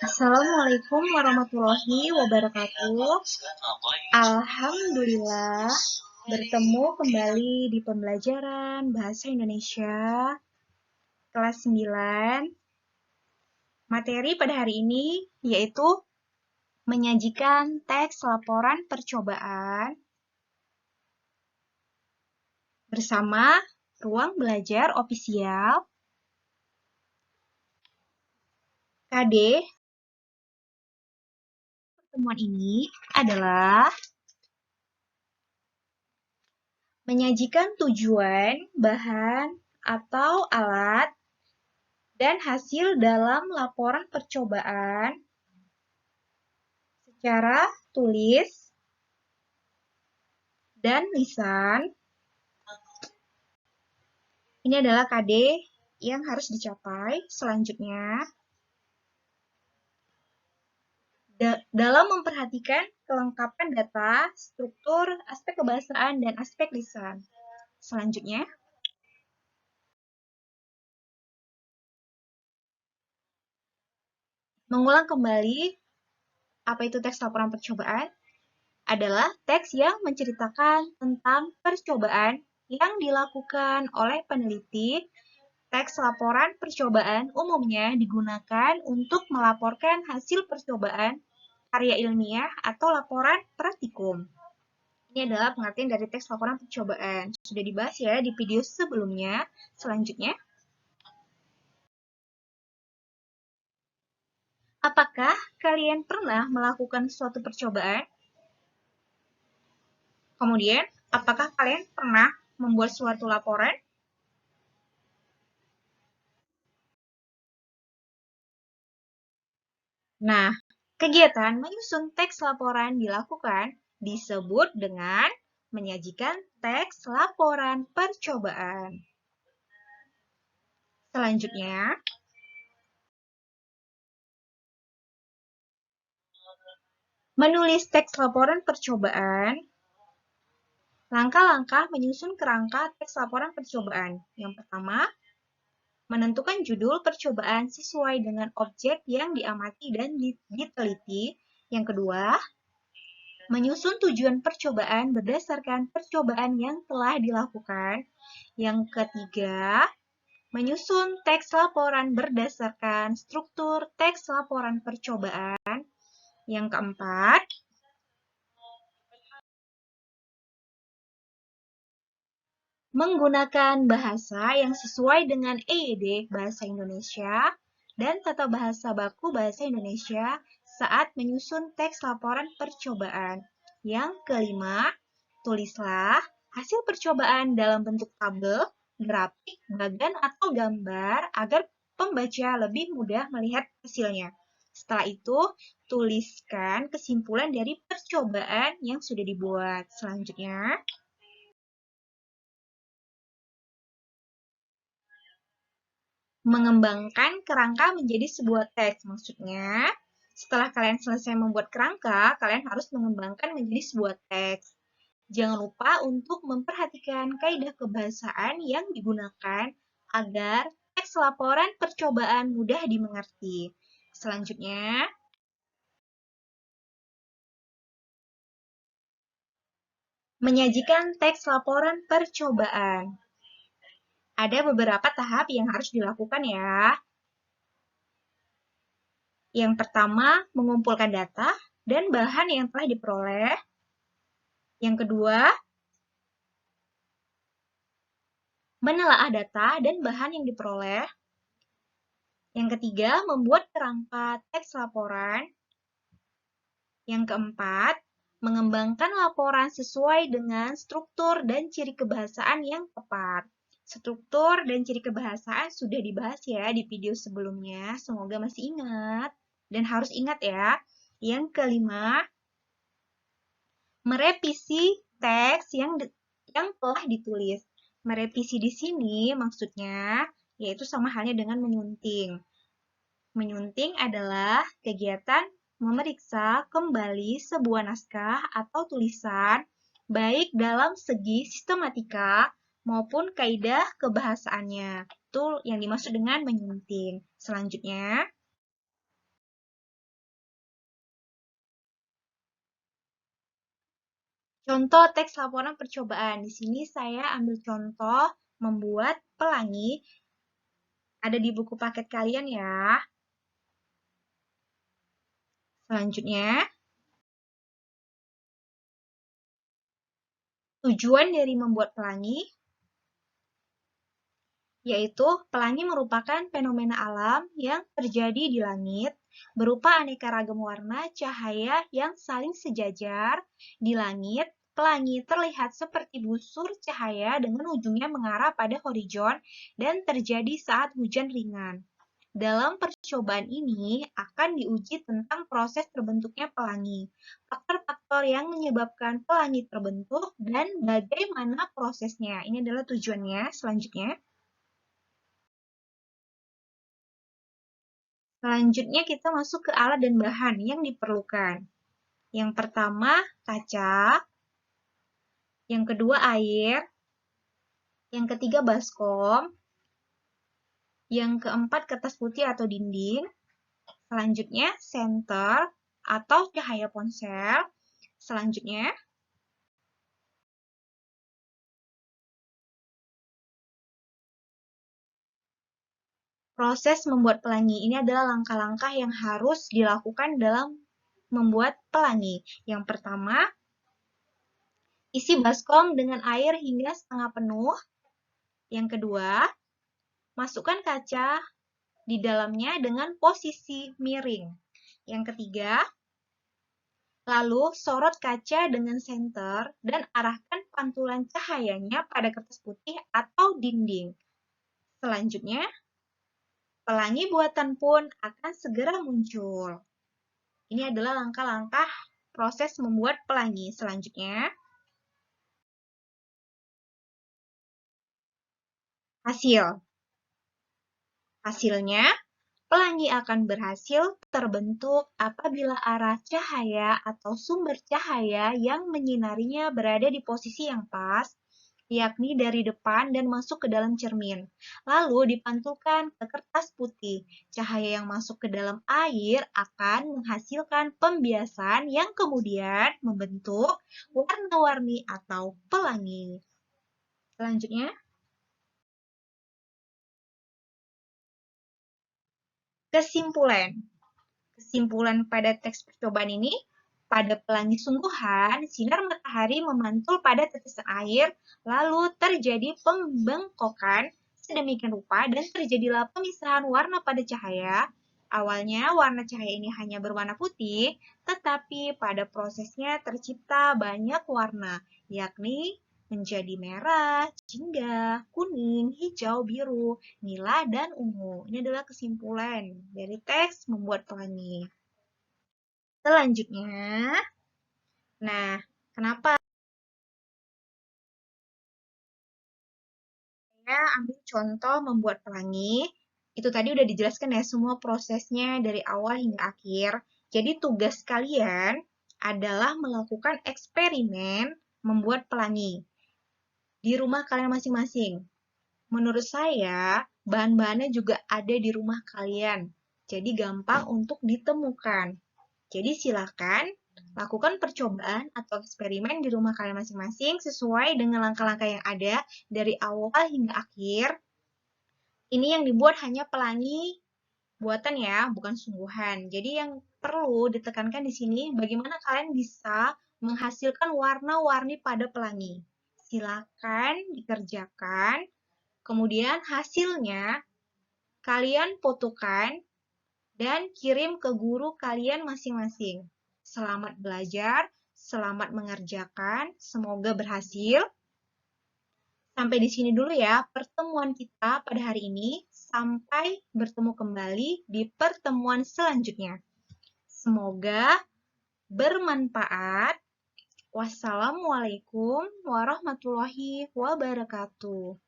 Assalamualaikum warahmatullahi wabarakatuh. Alhamdulillah, bertemu kembali di pembelajaran Bahasa Indonesia kelas 9. Materi pada hari ini yaitu menyajikan teks laporan percobaan bersama Ruang Belajar Ofisial KD. Pertemuan ini adalah menyajikan tujuan, bahan, atau alat dan hasil dalam laporan percobaan secara tulis dan lisan. Ini adalah KD yang harus dicapai. Selanjutnya, dalam memperhatikan kelengkapan data, struktur, aspek kebahasaan, dan aspek lisan. Selanjutnya, mengulang kembali apa itu teks laporan percobaan adalah teks yang menceritakan tentang percobaan yang dilakukan oleh peneliti. Teks laporan percobaan umumnya digunakan untuk melaporkan hasil percobaan, karya ilmiah, atau laporan praktikum. Ini adalah pengertian dari teks laporan percobaan. Sudah dibahas ya di video sebelumnya. Selanjutnya, apakah kalian pernah melakukan suatu percobaan? Kemudian, apakah kalian pernah membuat suatu laporan? Nah, kegiatan menyusun teks laporan dilakukan disebut dengan menyajikan teks laporan percobaan. Selanjutnya, menulis teks laporan percobaan. Langkah-langkah menyusun kerangka teks laporan percobaan. Yang pertama, menentukan judul percobaan sesuai dengan objek yang diamati dan diteliti. Yang kedua, menyusun tujuan percobaan berdasarkan percobaan yang telah dilakukan. Yang ketiga, menyusun teks laporan berdasarkan struktur teks laporan percobaan. Yang keempat, menggunakan bahasa yang sesuai dengan EYD Bahasa Indonesia dan tata bahasa baku Bahasa Indonesia saat menyusun teks laporan percobaan. Yang kelima, tulislah hasil percobaan dalam bentuk tabel, grafik, bagan, atau gambar agar pembaca lebih mudah melihat hasilnya. Setelah itu, tuliskan kesimpulan dari percobaan yang sudah dibuat. Selanjutnya, mengembangkan kerangka menjadi sebuah teks. Maksudnya, setelah kalian selesai membuat kerangka, kalian harus mengembangkan menjadi sebuah teks. Jangan lupa untuk memperhatikan kaidah kebahasaan yang digunakan agar teks laporan percobaan mudah dimengerti. Selanjutnya, menyajikan teks laporan percobaan. Ada beberapa tahap yang harus dilakukan ya. Yang pertama, mengumpulkan data dan bahan yang telah diperoleh. Yang kedua, menelaah data dan bahan yang diperoleh. Yang ketiga, membuat kerangka teks laporan. Yang keempat, mengembangkan laporan sesuai dengan struktur dan ciri kebahasaan yang tepat. Struktur dan ciri kebahasaan sudah dibahas ya di video sebelumnya. Semoga masih ingat. Dan harus ingat ya. Yang kelima, merevisi teks yang telah ditulis. Merevisi di sini maksudnya yaitu sama halnya dengan menyunting. Menyunting adalah kegiatan memeriksa kembali sebuah naskah atau tulisan baik dalam segi sistematika maupun kaidah kebahasaannya. Itu yang dimaksud dengan menyunting. Selanjutnya, contoh teks laporan percobaan. Di sini saya ambil contoh membuat pelangi. Ada di buku paket kalian ya. Selanjutnya, tujuan dari membuat pelangi yaitu pelangi merupakan fenomena alam yang terjadi di langit berupa aneka ragam warna cahaya yang saling sejajar. Di langit, pelangi terlihat seperti busur cahaya dengan ujungnya mengarah pada horizon dan terjadi saat hujan ringan. Dalam percobaan ini akan diuji tentang proses terbentuknya pelangi, faktor-faktor yang menyebabkan pelangi terbentuk, dan bagaimana prosesnya. Ini adalah tujuannya. Selanjutnya, kita masuk ke alat dan bahan yang diperlukan. Yang pertama, kaca. Yang kedua, air. Yang ketiga, baskom. Yang keempat, kertas putih atau dinding. Selanjutnya, senter atau cahaya ponsel. Selanjutnya, proses membuat pelangi. Ini adalah langkah-langkah yang harus dilakukan dalam membuat pelangi. Yang pertama, isi baskom dengan air hingga setengah penuh. Yang kedua, masukkan kaca di dalamnya dengan posisi miring. Yang ketiga, lalu sorot kaca dengan senter dan arahkan pantulan cahayanya pada kertas putih atau dinding. Selanjutnya, pelangi buatan pun akan segera muncul. Ini adalah langkah-langkah proses membuat pelangi. Selanjutnya, hasilnya, pelangi akan berhasil terbentuk apabila arah cahaya atau sumber cahaya yang menyinarinya berada di posisi yang pas, yakni dari depan dan masuk ke dalam cermin. Lalu dipantulkan ke kertas putih. Cahaya yang masuk ke dalam air akan menghasilkan pembiasan yang kemudian membentuk warna-warni atau pelangi. Selanjutnya, kesimpulan. Kesimpulan pada teks percobaan ini, pada pelangi sungguhan, sinar matahari memantul pada tetesan air, lalu terjadi pembengkokan sedemikian rupa dan terjadilah pemisahan warna pada cahaya. Awalnya warna cahaya ini hanya berwarna putih, tetapi pada prosesnya tercipta banyak warna, yakni menjadi merah, jingga, kuning, hijau, biru, nila, dan ungu. Ini adalah kesimpulan dari teks membuat pelangi. Selanjutnya, nah, kenapa saya ambil contoh membuat pelangi? Itu tadi udah dijelaskan ya semua prosesnya dari awal hingga akhir. Jadi tugas kalian adalah melakukan eksperimen membuat pelangi di rumah kalian masing-masing. Menurut saya, bahan-bahannya juga ada di rumah kalian. Jadi gampang untuk ditemukan. Jadi silakan lakukan percobaan atau eksperimen di rumah kalian masing-masing sesuai dengan langkah-langkah yang ada dari awal hingga akhir. Ini yang dibuat hanya pelangi buatan ya, bukan sungguhan. Jadi yang perlu ditekankan di sini, bagaimana kalian bisa menghasilkan warna-warni pada pelangi. Silakan dikerjakan. Kemudian hasilnya kalian fotokan dan kirim ke guru kalian masing-masing. Selamat belajar, selamat mengerjakan, semoga berhasil. Sampai di sini dulu ya pertemuan kita pada hari ini. Sampai bertemu kembali di pertemuan selanjutnya. Semoga bermanfaat. Wassalamualaikum warahmatullahi wabarakatuh.